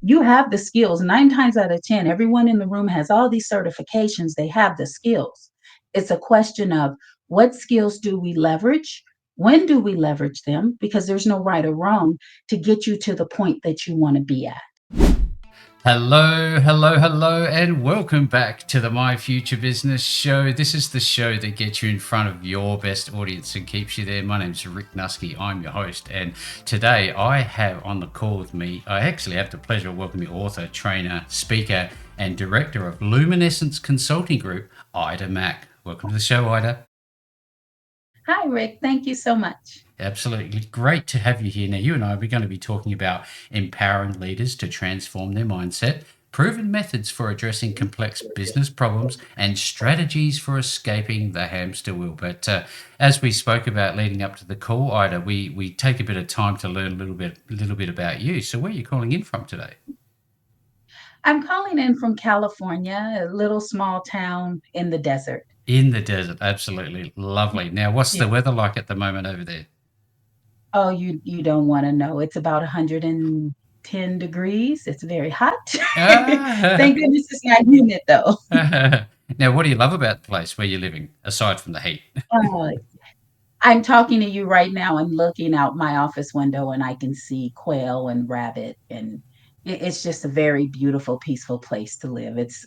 you have the skills. 9 times out of 10, everyone in the room has all these certifications. They have the skills. It's a question of what skills do we leverage? When do we leverage them? Because there's no right or wrong to get you to the point that you want to be at. Hello, hello, hello, and welcome back to the My Future Business Show. This is the show that gets you in front of your best audience and keeps you there. My name's Rick Nusky. I'm your host, and today I have on the call with me, I actually have the pleasure of welcoming author, trainer, speaker, and director of LuminEssence Consulting Group, Mack. Welcome to the show, Ida. Hi, Rick. Thank you so much. Absolutely great to have you here. Now, you and I are going to be talking about empowering leaders to transform their mindset, proven methods for addressing complex business problems, and strategies for escaping the hamster wheel. But as we spoke about leading up to the call, Ida, we take a bit of time to learn a little bit about you. So, where are you calling in from today? I'm calling in from California, a little small town in the desert. In the desert, absolutely lovely. Now, what's Yeah. the weather like at the moment over there? Oh, you don't want to know. It's about 110 degrees. It's very hot. Ah, Thank goodness it's not humid though. now, what do you love about the place where you're living, aside from the heat? Oh, I'm talking to you right now. I'm looking out my office window and I can see quail and rabbit, and it's just a very beautiful, peaceful place to live. It's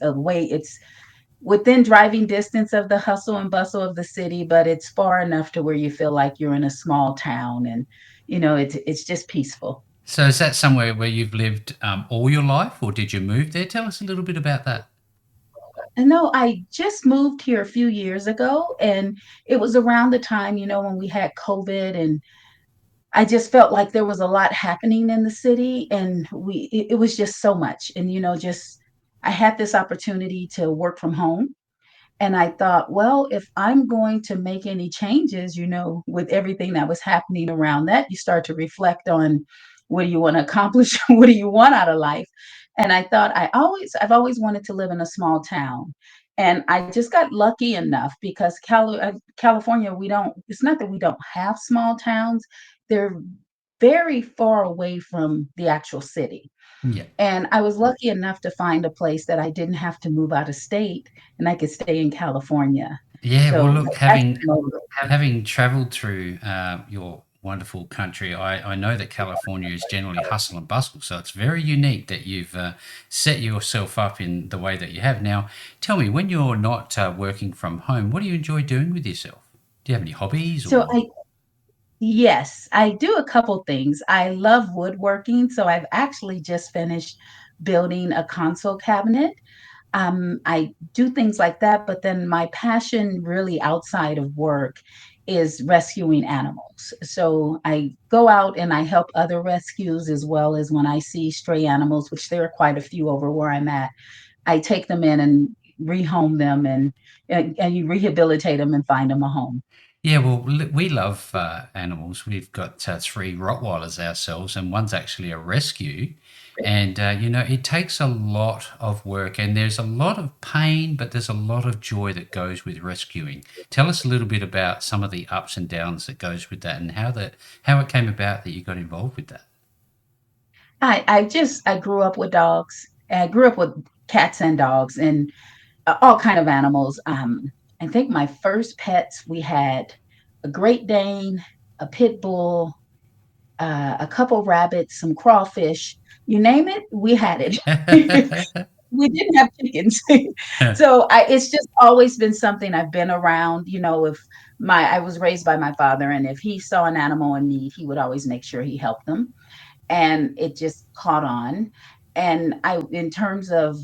within driving distance of the hustle and bustle of the city, but it's far enough to where you feel like you're in a small town, and it's just peaceful. So is that somewhere where you've lived all your life, or did you move there? Tell us a little bit about that. And no, I just moved here a few years ago, and it was around the time, when we had COVID, and I just felt like there was a lot happening in the city, and it was just so much. And, just I had this opportunity to work from home. And I thought, well, if I'm going to make any changes, with everything that was happening around that, you start to reflect on what do you want to accomplish? What do you want out of life? And I thought I've always wanted to live in a small town. And I just got lucky enough because California, it's not that we don't have small towns, they're very far away from the actual city. Yeah. And I was lucky enough to find a place that I didn't have to move out of state and I could stay in California. Yeah. Well, So look, that's having the motive. having travelled through your wonderful country, I know that California is generally hustle and bustle. So it's very unique that you've set yourself up in the way that you have. Now, tell me, when you're not working from home, what do you enjoy doing with yourself? Do you have any hobbies So or? yes, I do a couple things. I love woodworking. So I've actually just finished building a console cabinet. I do things like that, but then my passion really outside of work is rescuing animals. So I go out and I help other rescues as well as when I see stray animals, which there are quite a few over where I'm at. I take them in and rehome them and you rehabilitate them and find them a home. Yeah, well, we love animals. We've got three Rottweilers ourselves, and one's actually a rescue. And, it takes a lot of work, and there's a lot of pain, but there's a lot of joy that goes with rescuing. Tell us a little bit about some of the ups and downs that goes with that, and how it came about that you got involved with that. I grew up with dogs. I grew up with cats and dogs and all kind of animals. I think my first pets we had a Great Dane, a pit bull, a couple rabbits, some crawfish. You name it, we had it. We didn't have chickens, so it's just always been something I've been around. If I was raised by my father, and if he saw an animal in need, he would always make sure he helped them, and it just caught on. And in terms of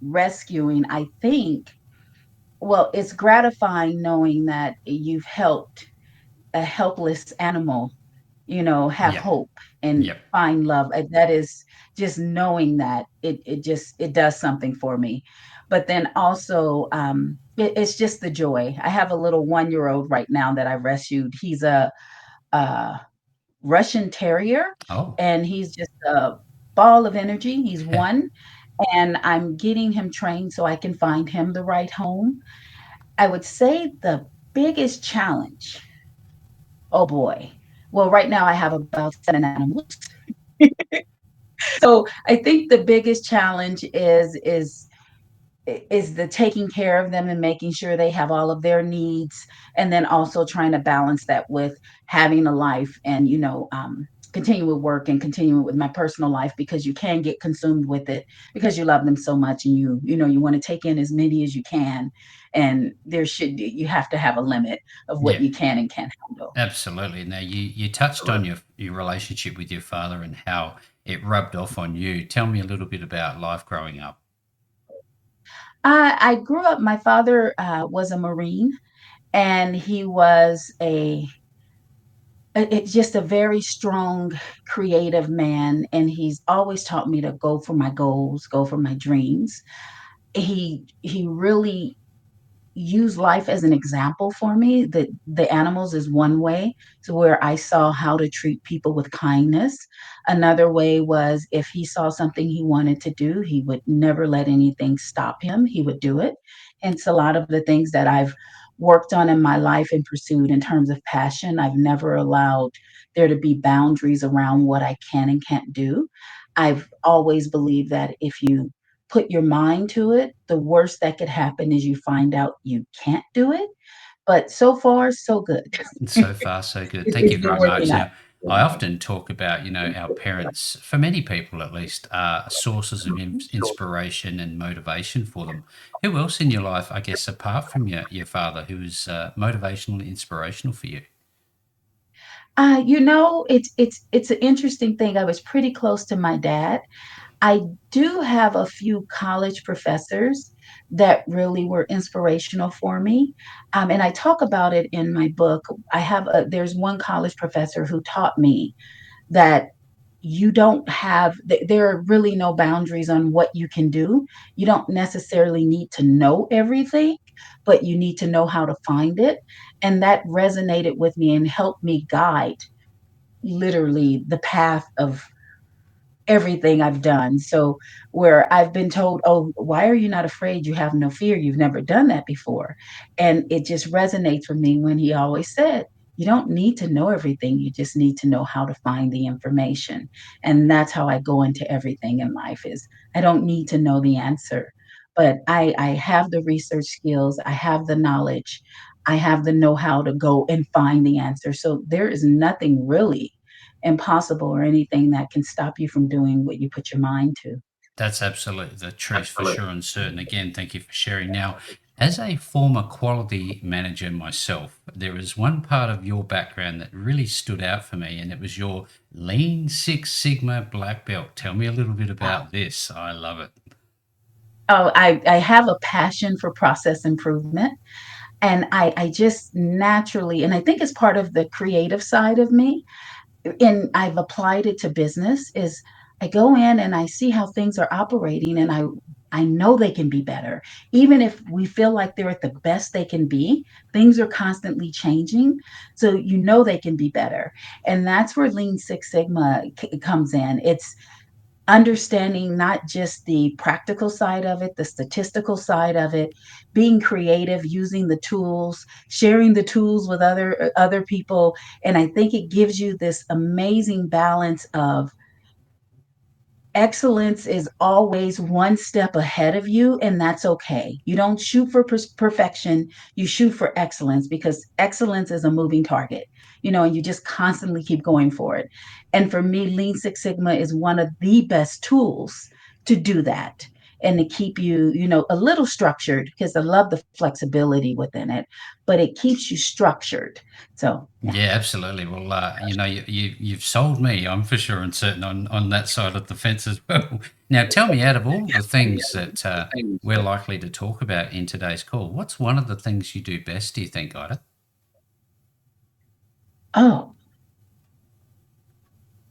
rescuing, I think, well, it's gratifying knowing that you've helped a helpless animal, have Yeah, hope and yeah. find love. That is just knowing that it does something for me. But then also, it's just the joy. I have a little 1-year-old right now that I rescued. He's a Russian Terrier, Oh, and he's just a ball of energy. He's one, and I'm getting him trained so I can find him the right home. I would say the biggest challenge, oh boy. Well, right now I have about 7 animals. So I think the biggest challenge is the taking care of them and making sure they have all of their needs, and then also trying to balance that with having a life, and continue with work and continue with my personal life, because you can get consumed with it because you love them so much, and you want to take in as many as you can, and you have to have a limit of what Yeah, you can and can't handle. absolutely. Now, you touched on your relationship with your father and how it rubbed off on you. Tell me a little bit about life growing up. I grew up. My father was a Marine, and he was it's just a very strong, creative man, and he's always taught me to go for my goals, go for my dreams. He really use life as an example for me. That the animals is one way to where I saw how to treat people with kindness. Another way was, if he saw something he wanted to do, he would never let anything stop him. He would do it. And so a lot of the things that I've worked on in my life and pursued in terms of passion, I've never allowed there to be boundaries around what I can and can't do. I've always believed that if you put your mind to it, the worst that could happen is you find out you can't do it. But so far, so good. So far, so good. Thank you It's been very working much. out. Now, I often talk about, our parents, for many people at least, are sources of inspiration and motivation for them. Who else in your life, I guess, apart from your father, who is motivational and inspirational for you? It's an interesting thing. I was pretty close to my dad. I do have a few college professors that really were inspirational for me, and I talk about it in my book. There's one college professor who taught me that you don't have there are really no boundaries on what you can do. You don't necessarily need to know everything, but you need to know how to find it. And that resonated with me and helped me guide literally the path of everything I've done. So where I've been told, "Oh, why are you not afraid? You have no fear. You've never done that before." And it just resonates with me when he always said, "You don't need to know everything. You just need to know how to find the information." And that's how I go into everything in life is I don't need to know the answer, but I have the research skills, I have the knowledge, I have the know-how to go and find the answer. So there is nothing really impossible or anything that can stop you from doing what you put your mind to. That's absolutely the truth for sure and certain. Again, thank you for sharing. Now, as a former quality manager myself, there is one part of your background that really stood out for me, and it was your Lean Six Sigma black belt. Tell me a little bit about this. I love it. Oh, I have a passion for process improvement. And I just naturally, and I think it's part of the creative side of me, and I've applied it to business, is I go in and I see how things are operating, and I know they can be better. Even if we feel like they're at the best they can be, things are constantly changing. So they can be better. And that's where Lean Six Sigma comes in. It's understanding not just the practical side of it, the statistical side of it, being creative, using the tools, sharing the tools with other people. And I think it gives you this amazing balance of excellence is always one step ahead of you, and that's okay. You don't shoot for perfection, you shoot for excellence, because excellence is a moving target, and you just constantly keep going for it. And for me, Lean Six Sigma is one of the best tools to do that, and to keep you, a little structured, because I love the flexibility within it, but it keeps you structured. So, yeah. Yeah, absolutely. Well, you've sold me. I'm for sure and certain on that side of the fence as well. Now, tell me, out of all the things that we're likely to talk about in today's call, what's one of the things you do best? Do you think, Ida? Oh,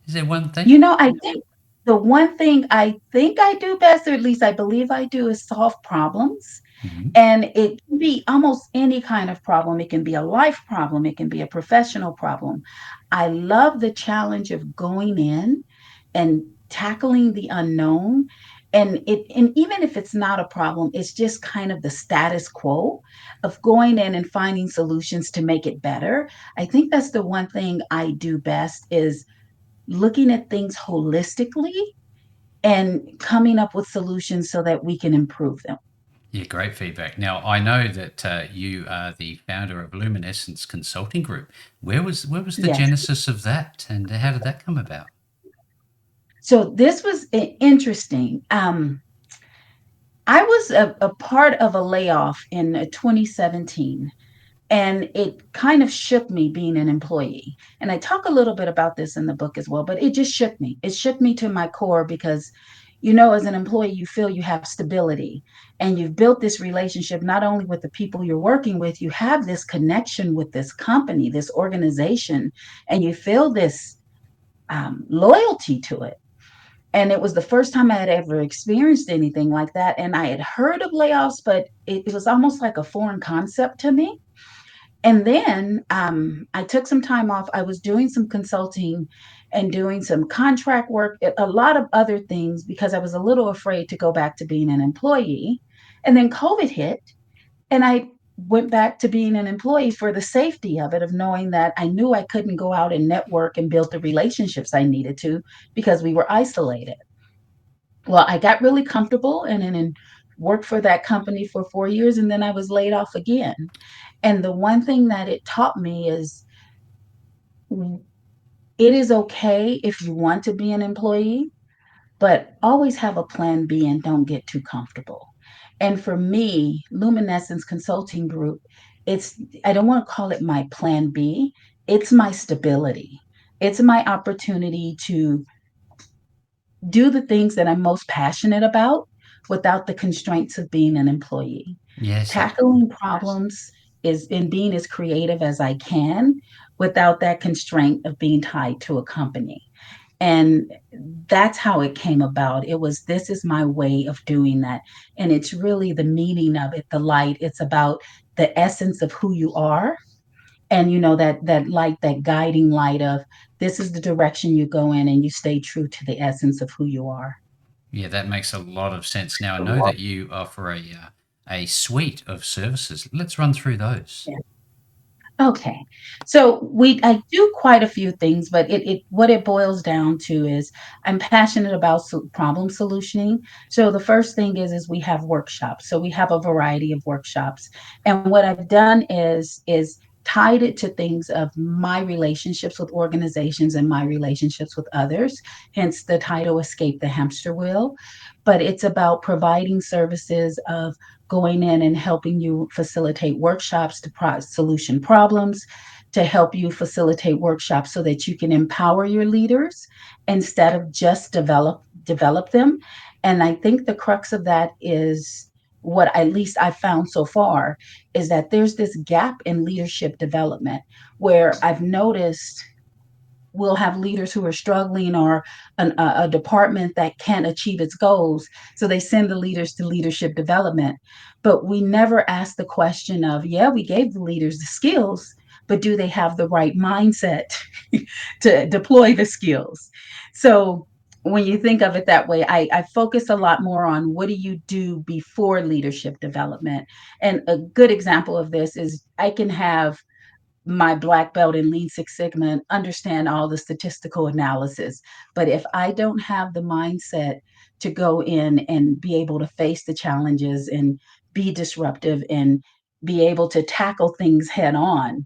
Is there one thing? I think the one thing I think I do best, or at least I believe I do, is solve problems. Hmm. And it can be almost any kind of problem. It can be a life problem, it can be a professional problem. I love the challenge of going in and tackling the unknown. And even if it's not a problem, it's just kind of the status quo of going in and finding solutions to make it better. I think that's the one thing I do best, is looking at things holistically and coming up with solutions so that we can improve them. Yeah, great feedback. Now I know that you are the founder of LuminEssence Consulting Group. Where was the Yes. genesis of that, and how did that come about? So this was interesting. I was a part of a layoff in 2017, and it kind of shook me being an employee. And I talk a little bit about this in the book as well, but it just shook me. It shook me to my core because, as an employee, you feel you have stability and you've built this relationship not only with the people you're working with, you have this connection with this company, this organization, and you feel this loyalty to it. And it was the first time I had ever experienced anything like that. And I had heard of layoffs, but it was almost like a foreign concept to me. And then I took some time off. I was doing some consulting and doing some contract work, a lot of other things, because I was a little afraid to go back to being an employee. And then COVID hit, and I went back to being an employee for the safety of it, of knowing that I knew I couldn't go out and network and build the relationships I needed to because we were isolated. Well, I got really comfortable and worked for that company for 4 years, and then I was laid off again. And the one thing that it taught me is it is okay if you want to be an employee, but always have a plan B and don't get too comfortable. And for me, Luminescence Consulting Group, it's, I don't want to call it my plan B, it's my stability. It's my opportunity to do the things that I'm most passionate about without the constraints of being an employee. Yes, Tackling problems is in being as creative as I can without that constraint of being tied to a company. And that's how it came about. It was, this is my way of doing that. And it's really the meaning of it, the light. It's about the essence of who you are. And that light, that guiding light of, this is the direction you go in, and you stay true to the essence of who you are. yeah, that makes a lot of sense. Now I know that you offer a suite of services. Let's run through those. Okay. So I do quite a few things, but it what it boils down to is I'm passionate about problem solutioning. So the first thing is we have workshops. So we have a variety of workshops. And what I've done is tied it to things of my relationships with organizations and my relationships with others, hence the title Escape the Hamster Wheel. But it's about providing services of going in and helping you facilitate workshops to solution problems, to help you facilitate workshops so that you can empower your leaders instead of just develop them. And I think the crux of that is what at least I found so far is that there's this gap in leadership development where I've noticed we'll have leaders who are struggling, or a department that can't achieve its goals. So they send the leaders to leadership development. But we never ask the question of, yeah, we gave the leaders the skills, but do they have the right mindset to deploy the skills? So when you think of it that way, I focus a lot more on what do you do before leadership development. And a good example of this is I can have my black belt in Lean Six Sigma and understand all the statistical analysis. But if I don't have the mindset to go in and be able to face the challenges and be disruptive and be able to tackle things head on,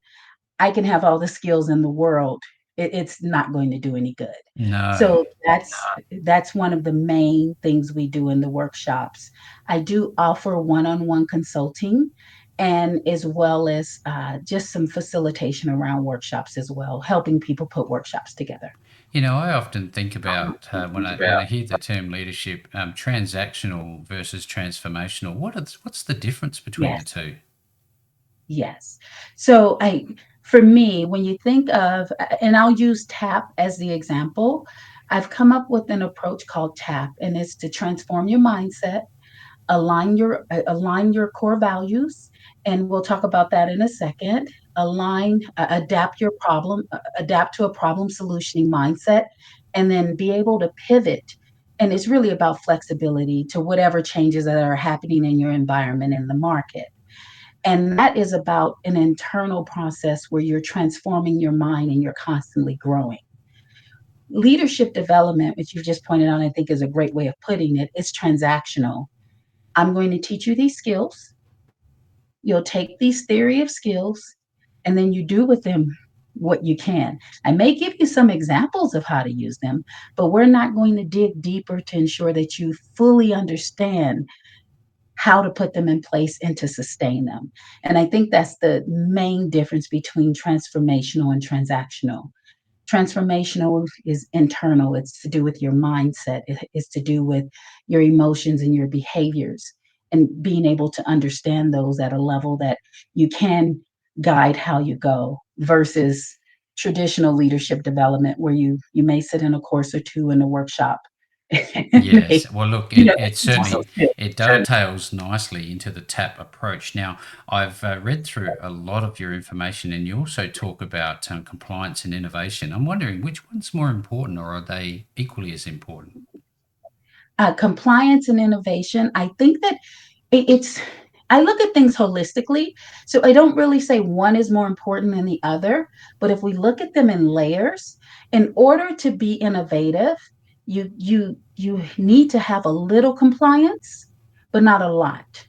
I can have all the skills in the world. It's not going to do any good. No. So that's one of the main things we do in the workshops. I do offer one-on-one consulting, and as well as just some facilitation around workshops as well, helping people put workshops together. I often think about when I hear the term leadership, transactional versus transformational. What's the difference between the Yes. two? Yes. So for me, when you think of, and I'll use TAP as the example, I've come up with an approach called TAP, and it's to transform your mindset, align your core values, and we'll talk about that in a second. Adapt to a problem solutioning mindset, and then be able to pivot. And it's really about flexibility to whatever changes that are happening in your environment in the market. And that is about an internal process where you're transforming your mind and you're constantly growing. leadership development, which you just pointed out, I think is a great way of putting it, is transactional. I'm going to teach you these skills. You'll take these theory of skills and then you do with them what you can. I may give you some examples of how to use them, but we're not going to dig deeper to ensure that you fully understand how to put them in place and to sustain them. And I think that's the main difference between transformational and transactional. Transformational is internal, it's to do with your mindset, it's to do with your emotions and your behaviors, and being able to understand those at a level that you can guide how you go, versus traditional leadership development where you may sit in a course or two in a workshop and Yes. Well, look, it teach you some certainly skills. it dovetails nicely into the TAP approach. Now, I've read through a lot of your information, and you also talk about compliance and innovation. I'm wondering which one's more important, or are they equally as important? Compliance and innovation, I think that it's I look at things holistically. So I don't really say one is more important than the other, but if we look at them in layers, in order to be innovative, you need to have a little compliance, but not a lot.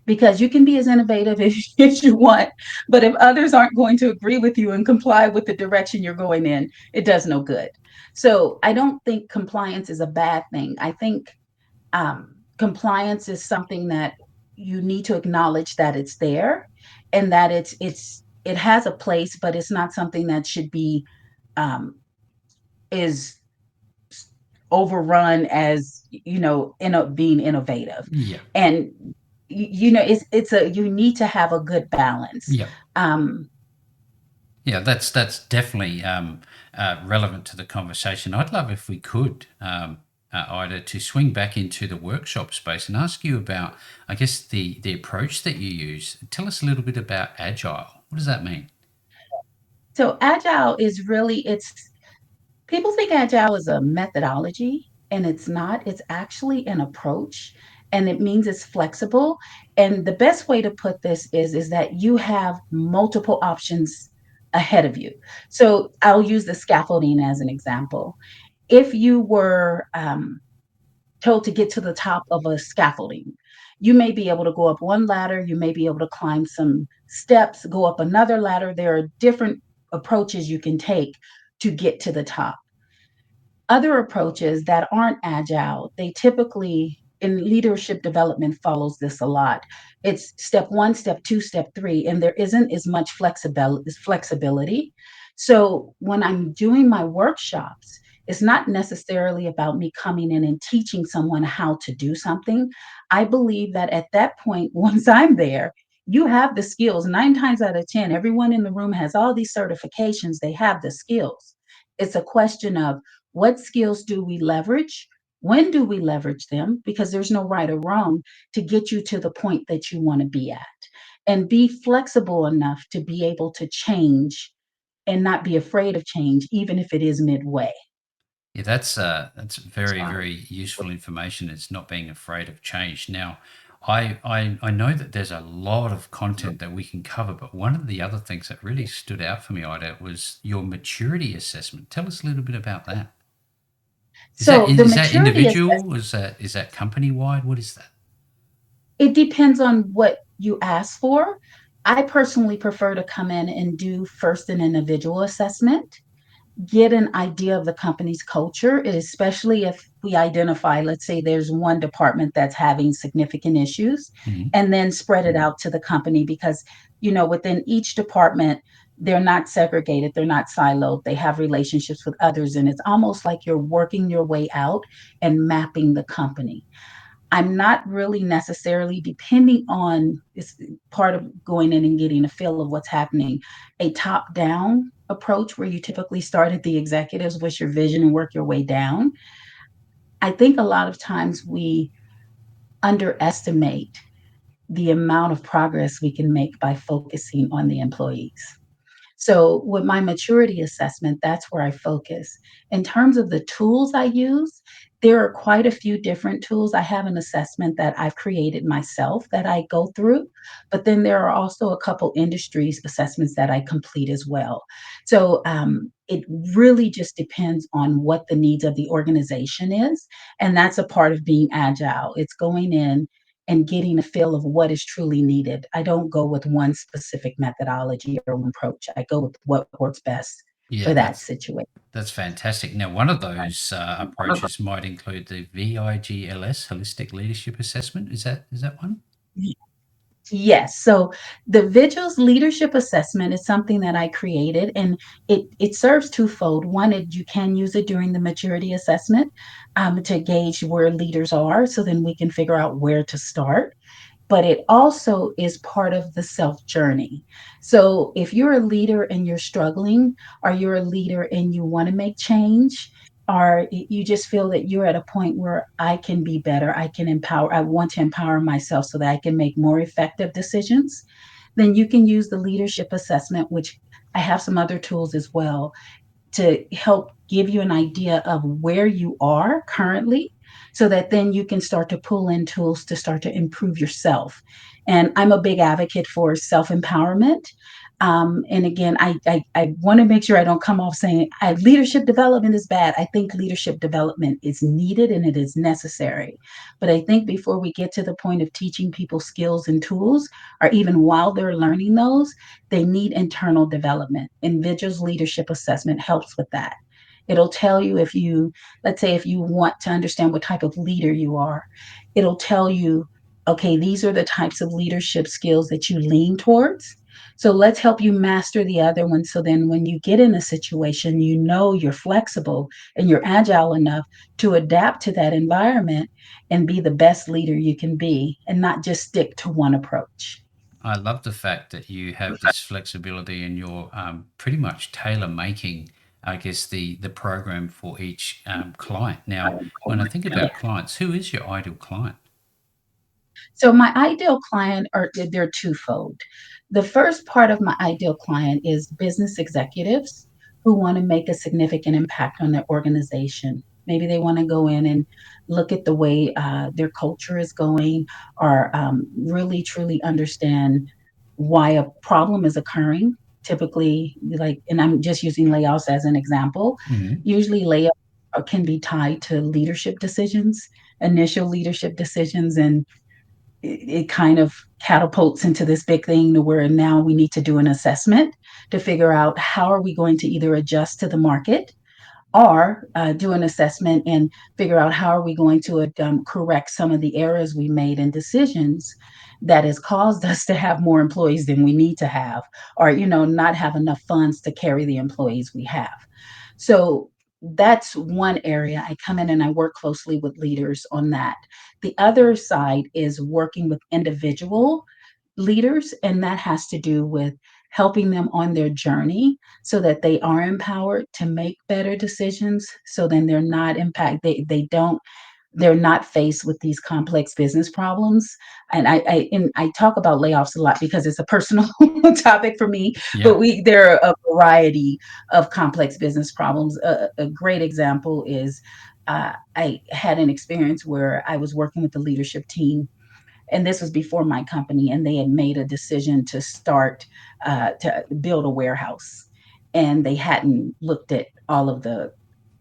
Because you can be as innovative as you want, but if others aren't going to agree with you and comply with the direction you're going in, it does no good. So I don't think compliance is a bad thing. I think compliance is something that you need to acknowledge that it's there, and that it has a place, but it's not something that should be um, is overrun as being innovative. Yeah. And it's a you need to have a good balance. Yeah. um, Yeah, that's definitely relevant to the conversation. I'd love if we could, Ida, to swing back into the workshop space and ask you about, I guess, the approach that you use. Tell us a little bit about Agile. What does that mean? so agile is really it's people think agile is a methodology, and it's not. It's actually an approach, and it means it's flexible. And the best way to put this is that you have multiple options ahead of you. So I'll use the scaffolding as an example. If you were told to get to the top of a scaffolding, you may be able to go up one ladder, you may be able to climb some steps, go up another ladder. There are different approaches you can take to get to the top. Other approaches that aren't agile, they typically in leadership development follows this a lot. It's step one, step two, step three, and there isn't as much flexibility. So when I'm doing my workshops, it's not necessarily about me coming in and teaching someone how to do something. I believe that at that point, once I'm there, you have the skills. 9 times out of 10, everyone in the room has all these certifications, they have the skills. It's a question of what skills do we leverage? When do we leverage them? Because there's no right or wrong to get you to the point that you want to be at. And be flexible enough to be able to change and not be afraid of change, even if it is midway. Yeah, that's very very useful information. It's not being afraid of change. Now, I know that there's a lot of content that we can cover, but one of the other things that really stood out for me, Ida, was your maturity assessment. Tell us a little bit about that. Is that So the is that maturity individual? assessment, Is that company wide? What is that? it depends on what you ask for. I personally prefer to come in and do first an individual assessment, get an idea of the company's culture, especially if we identify, let's say there's one department that's having significant issues, Mhm. and then spread it out to the company. Because, within each department, they're not segregated, they're not siloed, they have relationships with others. And it's almost like you're working your way out and mapping the company. I'm not really necessarily depending on this part of going in and getting a feel of what's happening, a top down approach where you typically start at the executives with your vision and work your way down. I think a lot of times we underestimate the amount of progress we can make by focusing on the employees. So, with my maturity assessment, that's where I focus. In terms of the tools I use, there are quite a few different tools. I have an assessment that I've created myself that I go through, but then there are also a couple industries assessments that I complete as well. So it really just depends on what the needs of the organization is. And that's a part of being agile. It's going in and getting a feel of what is truly needed. I don't go with one specific methodology or one approach. I go with what works best Yeah, for that situation. that's fantastic. Now, one of those approaches might include the VIGLS, Holistic Leadership Assessment. Is that one? Yes. So the Vigils Leadership Assessment is something that I created, and it serves twofold. One, you can use it during the maturity assessment to gauge where leaders are, so then we can figure out where to start, but it also is part of the self journey. So if you're a leader and you're struggling, or you're a leader and you want to make change, or you just feel that you're at a point where I can be better, I want to empower myself so that I can make more effective decisions, then you can use the leadership assessment, which I have some other tools as well to help give you an idea of where you are currently so that then you can start to pull in tools to start to improve yourself. And I'm a big advocate for self empowerment. And again, I want to make sure I don't come off saying leadership development is bad. I think leadership development is needed and it is necessary. But I think before we get to the point of teaching people skills and tools, or even while they're learning those, they need internal development. Individuals leadership assessment helps with that. It'll tell you if you, let's say, if you want to understand what type of leader you are, it'll tell you, okay, these are the types of leadership skills that you lean towards. So let's help you master the other one. So then when you get in a situation, you know you're flexible and you're agile enough to adapt to that environment and be the best leader you can be and not just stick to one approach. I love the fact that you have this flexibility and you're pretty much tailor making, I guess, the program for each client. Now, when I think about clients, who is your ideal client? So my ideal client are they're twofold. The first part of my ideal client is business executives who want to make a significant impact on their organization. Maybe they want to go in and look at the way their culture is going, or really truly understand why a problem is occurring. Typically, like, and I'm just using layoffs as an example. Mhm. Usually, layoffs can be tied to leadership decisions, initial leadership decisions, and it kind of catapults into this big thing to where now we need to do an assessment to figure out how are we going to either adjust to the market or do an assessment and figure out how are we going to correct some of the errors we made in decisions that has caused us to have more employees than we need to have, or not have enough funds to carry the employees we have. So that's one area. I come in and I work closely with leaders on that. The other side is working with individual leaders, and that has to do with helping them on their journey so that they are empowered to make better decisions, so then they're not they're not faced with these complex business problems. And I talk about layoffs a lot because it's a personal topic for me. Yeah. But there are a variety of complex business problems. A great example is I had an experience where I was working with the leadership team, and this was before my company, and they had made a decision to start to build a warehouse, and they hadn't looked at all of the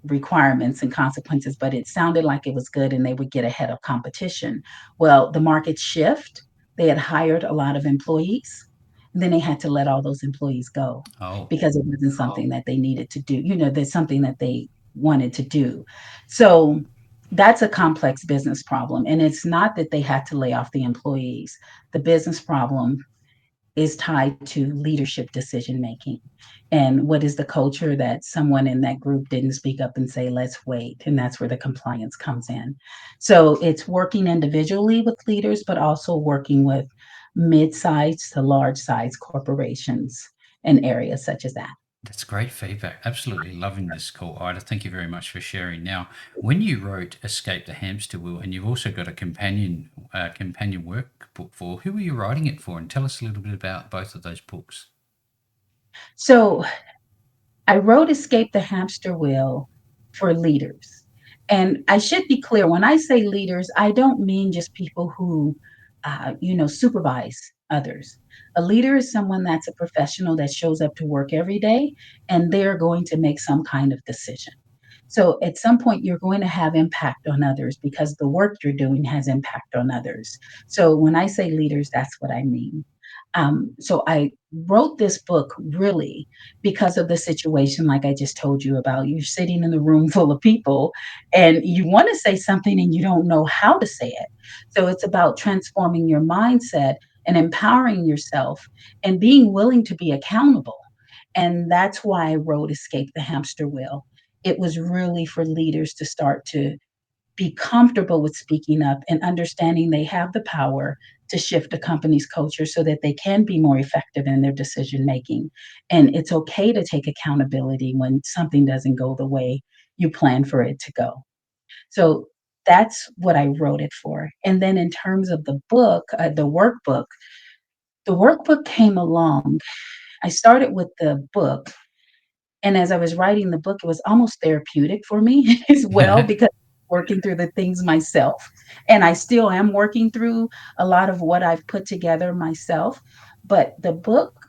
requirements and consequences, but it sounded like it was good and they would get ahead of competition. Well, the market shift, they had hired a lot of employees, and then they had to let all those employees go Oh, because it wasn't something that they needed to do. There's something that they wanted to do. So that's a complex business problem. And it's not that they had to lay off the employees. The business problem is tied to leadership decision making. And what is the culture that someone in that group didn't speak up and say, let's wait? And that's where the compliance comes in. So it's working individually with leaders, but also working with mid-sized to large-sized corporations in areas such as that. that's great feedback. Absolutely loving this call, Ida. Thank you very much for sharing. Now, when you wrote "Escape the Hamster Wheel," and you've also got a companion workbook for, who were you writing it for? And tell us a little bit about both of those books. So I wrote Escape the Hamster Wheel for leaders. And I should be clear, when I say leaders, I don't mean just people who, supervise others. A leader is someone that's a professional that shows up to work every day and they're going to make some kind of decision. So at some point, you're going to have impact on others because the work you're doing has impact on others. So when I say leaders, that's what I mean. So I wrote this book really because of the situation, like I just told you about. You're sitting in a room full of people and you want to say something and you don't know how to say it. So it's about transforming your mindset and empowering yourself and being willing to be accountable. And that's why I wrote Escape the Hamster Wheel. It was really for leaders to start to be comfortable with speaking up and understanding they have the power to shift a company's culture so that they can be more effective in their decision making. And it's okay to take accountability when something doesn't go the way you plan for it to go. So that's what I wrote it for. And then in terms of the book, the workbook came along. I started with the book, and as I was writing the book, it was almost therapeutic for me as well because working through the things myself. And I still am working through a lot of what I've put together myself. But the book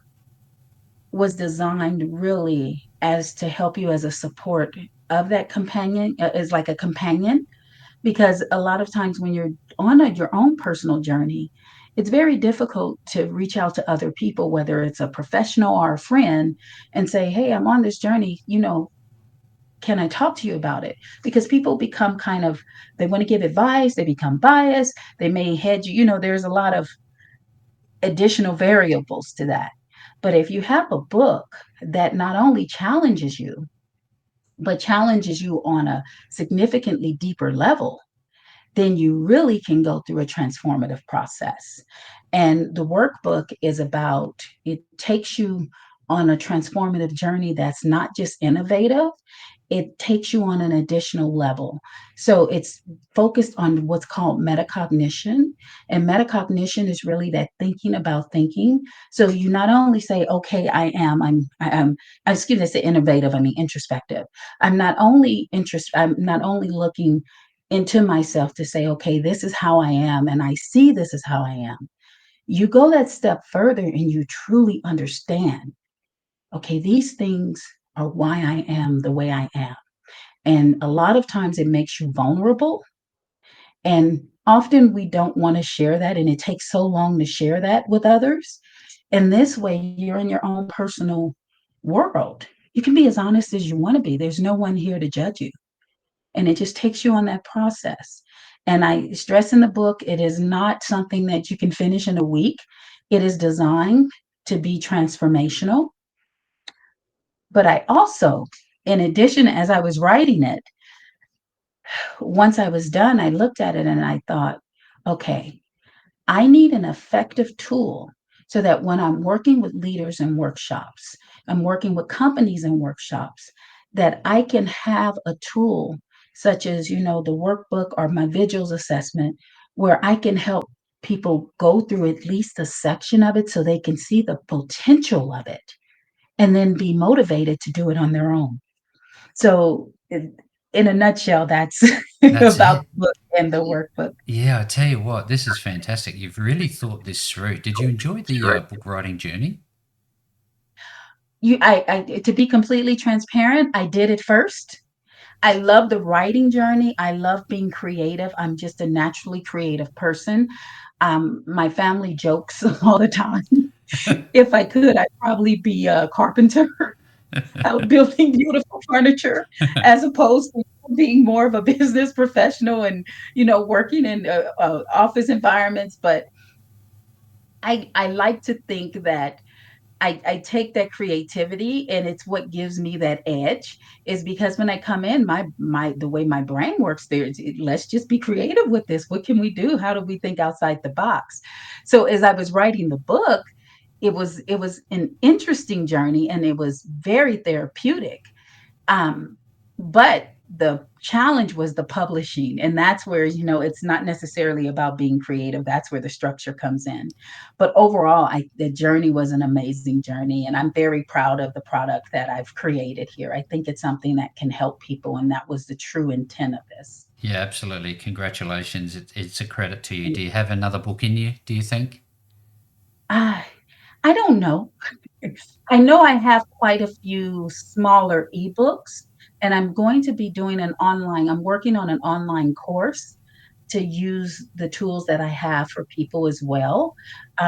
was designed really as to help you as a support of that companion, as like a companion, because a lot of times when you're on your own personal journey, it's very difficult to reach out to other people, whether it's a professional or a friend, and say, hey, I'm on this journey, can I talk to you about it? Because people become kind of, they want to give advice, they become biased, they may head you, there's a lot of additional variables to that. But if you have a book that not only challenges you, but challenges you on a significantly deeper level, then you really can go through a transformative process. And the workbook is about, it takes you on a transformative journey that's not just innovative, it takes you on an additional level. So it's focused on what's called metacognition. And metacognition is really that thinking about thinking. So you not only say, okay, excuse me, I say innovative, I mean introspective. I'm not only looking into myself to say, okay, this is how I am, and I see this is how I am. You go that step further and you truly understand, okay, these things are why I am the way I am. And a lot of times it makes you vulnerable. And often we don't want to share that. And it takes so long to share that with others. And this way, you're in your own personal world. You can be as honest as you want to be. There's no one here to judge you. And it just takes you on that process. And I stress in the book, it is not something that you can finish in a week. It is designed to be transformational. But I also, in addition, as I was writing it, once I was done, I looked at it and I thought, okay, I need an effective tool so that when I'm working with leaders in workshops, I'm working with companies in workshops, that I can have a tool such as, the workbook or my vigils assessment, where I can help people go through at least a section of it so they can see the potential of it and then be motivated to do it on their own. So, in a nutshell, that's That's about it. the book and the workbook. Yeah, I tell you what, this is fantastic. You've really thought this through. Did you enjoy the book writing journey? To be completely transparent, I did it first. I love the writing journey. I love being creative. I'm just a naturally creative person. My family jokes all the time. If I could, I'd probably be a carpenter out building beautiful furniture as opposed to being more of a business professional and, working in office environments. But I like to think that I take that creativity and it's what gives me that edge is because when I come in, the way my brain works there, let's just be creative with this. What can we do? How do we think outside the box? So as I was writing the book, it was an interesting journey and it was very therapeutic. Um, but the challenge was the publishing, and that's where, it's not necessarily about being creative. That's where the structure comes in. But overall, the journey was an amazing journey, and I'm very proud of the product that I've created here. I think it's something that can help people, and that was the true intent of this. Yeah, absolutely. Congratulations. It's a credit to you. Do you have another book in you, do you think? I I don't know. I know I have quite a few smaller ebooks, and I'm working on an online course to use the tools that I have for people as well.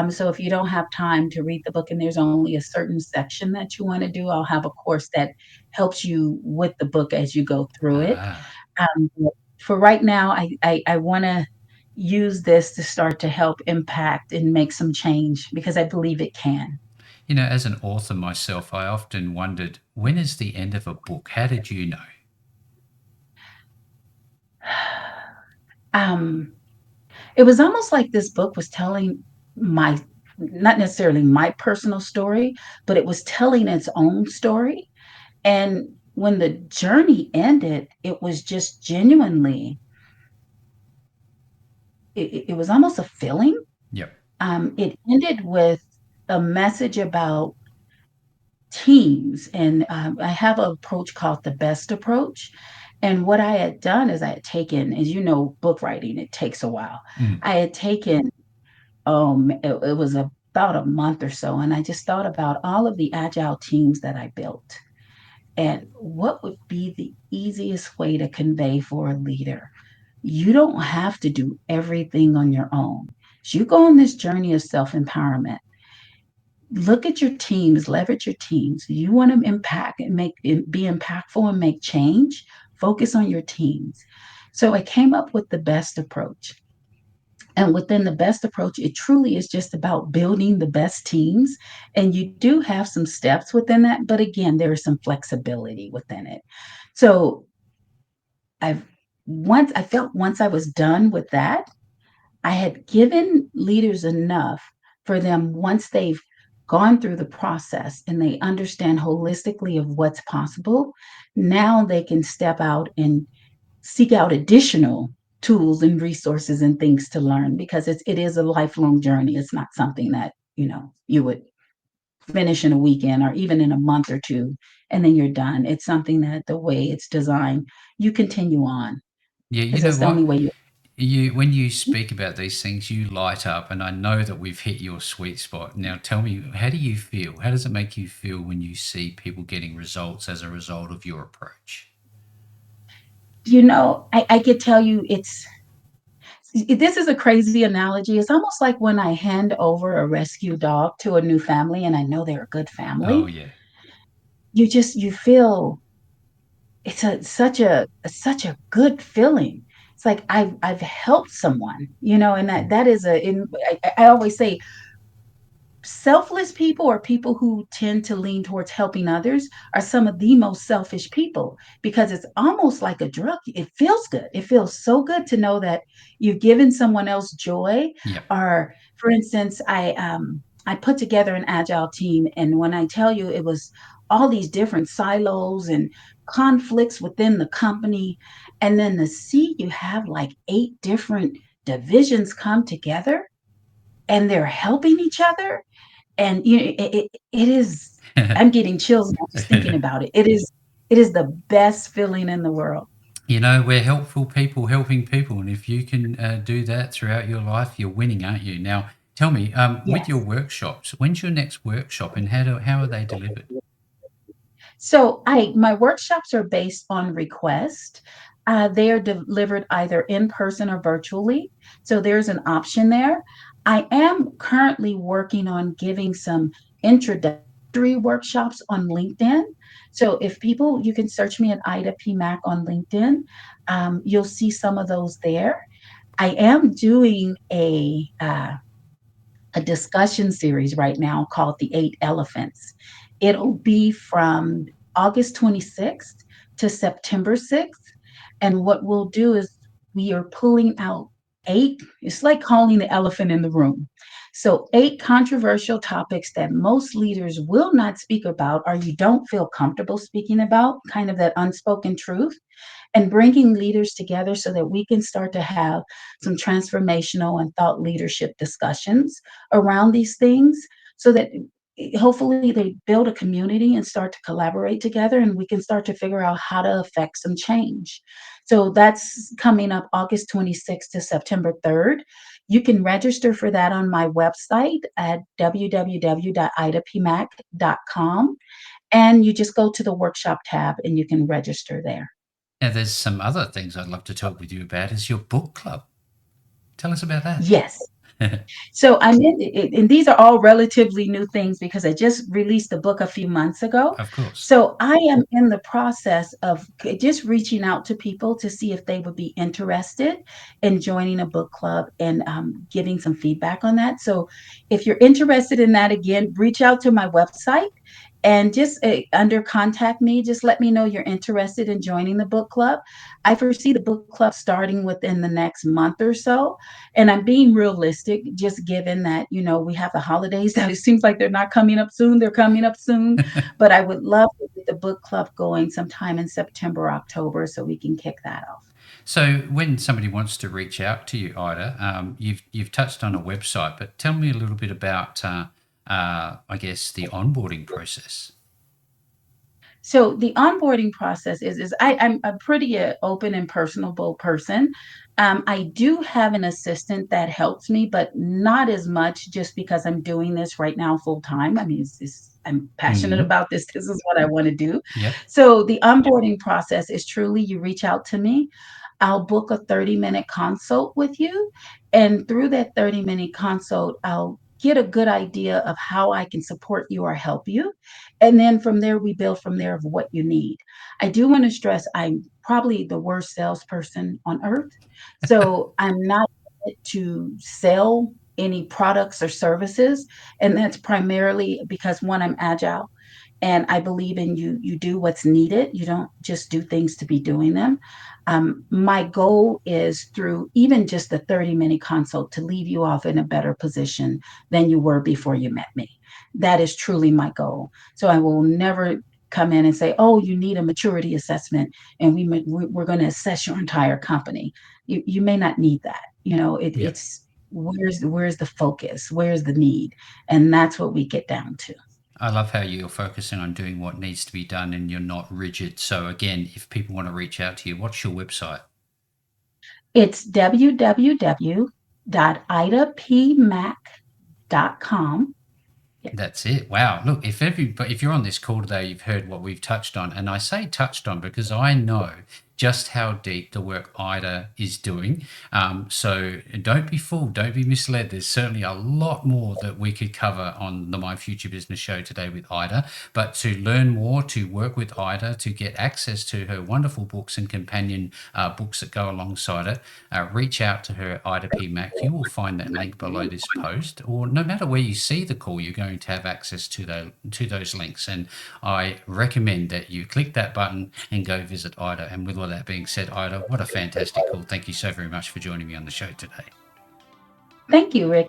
So if you don't have time to read the book and there's only a certain section that you want to do, I'll have a course that helps you with the book as you go through it. Ah. But for right now, I want to use this to start to help impact and make some change because I believe it can. You know, as an author myself, I often wondered, when is the end of a book? How did you know? um, it was almost like this book was telling my, not necessarily my personal story, but it was telling its own story. And when the journey ended, it was just genuinely, it was almost a feeling. Yep. It ended with a message about teams. And I have an approach called the best approach. And what I had done is I had taken, as you know, book writing, it takes a while. Mm. I had taken, it was about a month or so, and I just thought about all of the agile teams that I built and what would be the easiest way to convey for a leader. You don't have to do everything on your own. As you go on this journey of self empowerment, look at your teams, leverage your teams. You want to impact and be impactful and make change, focus on your teams. So I came up with the best approach. And within the best approach, it truly is just about building the best teams. And you do have some steps within that, but again, there is some flexibility within it. So I've I felt once I was done with that, I had given leaders enough for them once they've gone through the process and they understand holistically of what's possible. Now they can step out and seek out additional tools and resources and things to learn because it is a lifelong journey. It's not something that, you would finish in a weekend or even in a month or two and then you're done. It's something that the way it's designed, you continue on Yeah, you because know that's the only what? way you. You when you speak about these things, you light up, and I know that we've hit your sweet spot. Now, tell me, how do you feel? How does it make you feel when you see people getting results as a result of your approach? I could tell you this is a crazy analogy. It's almost like when I hand over a rescue dog to a new family and I know they're a good Oh family, yeah. you feel it's such a good feeling. It's like I've helped someone, and that is I always say selfless people or people who tend to lean towards helping others are some of the most selfish people because it's almost like a drug. It feels good. It feels so good to know that you've given someone else joy. Yep. Or, for instance, I put together an agile team, and when I tell you it was all these different silos and conflicts within the company, and then to see you have like 8 different divisions come together and they're helping each other and it is, I'm getting chills now just thinking about it. It is the best feeling in the world. You know, we're helpful people helping people, and if you can do that throughout your life, you're winning, aren't you? Now, tell me, with your Yes. workshops, when's your next workshop, and how are they delivered? So I my workshops are based on request. They are delivered either in person or virtually. So there's an option there. I am currently working on giving some introductory workshops on LinkedIn. So if people, you can search me at Ida P. Mack on LinkedIn. You'll see some of those there. I am doing a discussion series right now called The Eight Elephants. It'll be from August 26th to September 6th. And what we'll do is we are pulling out it's like calling the elephant in the room. So, 8 controversial topics that most leaders will not speak about or you don't feel comfortable speaking about, kind of that unspoken truth. and bringing leaders together so that we can start to have some transformational and thought leadership discussions around these things so that hopefully they build a community and start to collaborate together and we can start to figure out how to affect some change. So that's coming up August 26th to September 3rd. You can register for that on my website at www.idapmac.com, and you just go to the workshop tab and you can register there. Now, there's some other things I'd love to talk with you about. Is your book club? Tell us about that. Yes. So I'm in, and these are all relatively new things because I just released the book a few months ago. Of course. So I am in the process of just reaching out to people to see if they would be interested in joining a book club and giving some feedback on that. So if you're interested in that, again, reach out to my website and just under contact me, just let me know you're interested in joining the book club. I foresee the book club starting within the next month or so. And I'm being realistic, just given that, we have the holidays that it seems like they're not coming up soon. They're coming up soon. But I would love to get the book club going sometime in September, October, so we can kick that off. So, when somebody wants to reach out to you, Ida, you've touched on a website, but tell me a little bit about, I guess, the onboarding process. So the onboarding process is I'm a pretty open and personable person. I do have an assistant that helps me, but not as much just because I'm doing this right now full time. I mean, I'm passionate Mm-hmm. about this. This is what I want to do. Yep. So the onboarding process is truly you reach out to me. I'll book a 30-minute consult with you. And through that 30-minute consult, I'll get a good idea of how I can support you or help you. And then from there, we build from there of what you need. I do want to stress I'm probably the worst salesperson on earth. So I'm not to sell any products or services. And that's primarily because one, I'm agile and I believe in you do what's needed. You don't just do things to be doing them. My goal is through even just the 30-minute consult to leave you off in a better position than you were before you met me. That is truly my goal. So I will never come in and say, oh, you need a maturity assessment and we're going to assess your entire company. You may not need that. Yep. It's where's the focus, where's the need, and that's what we get down to. I love how you're focusing on doing what needs to be done and you're not rigid. So, again, if people want to reach out to you, what's your website? It's www.idapmac.com. Yeah. That's it. Wow. Look, if you're on this call today, you've heard what we've touched on, and I say touched on because I know just how deep the work Ida is doing. So don't be fooled, don't be misled. There's certainly a lot more that we could cover on the My Future Business show today with Ida. But to learn more, to work with Ida, to get access to her wonderful books and companion books that go alongside it, reach out to her, Ida P. Mack. You will find that link below this post, or no matter where you see the call, you're going to have access to those links. And I recommend that you click that button and go visit Ida. And with all that being said, Ida, what a fantastic call. Thank you so very much for joining me on the show today. Thank you, Rick.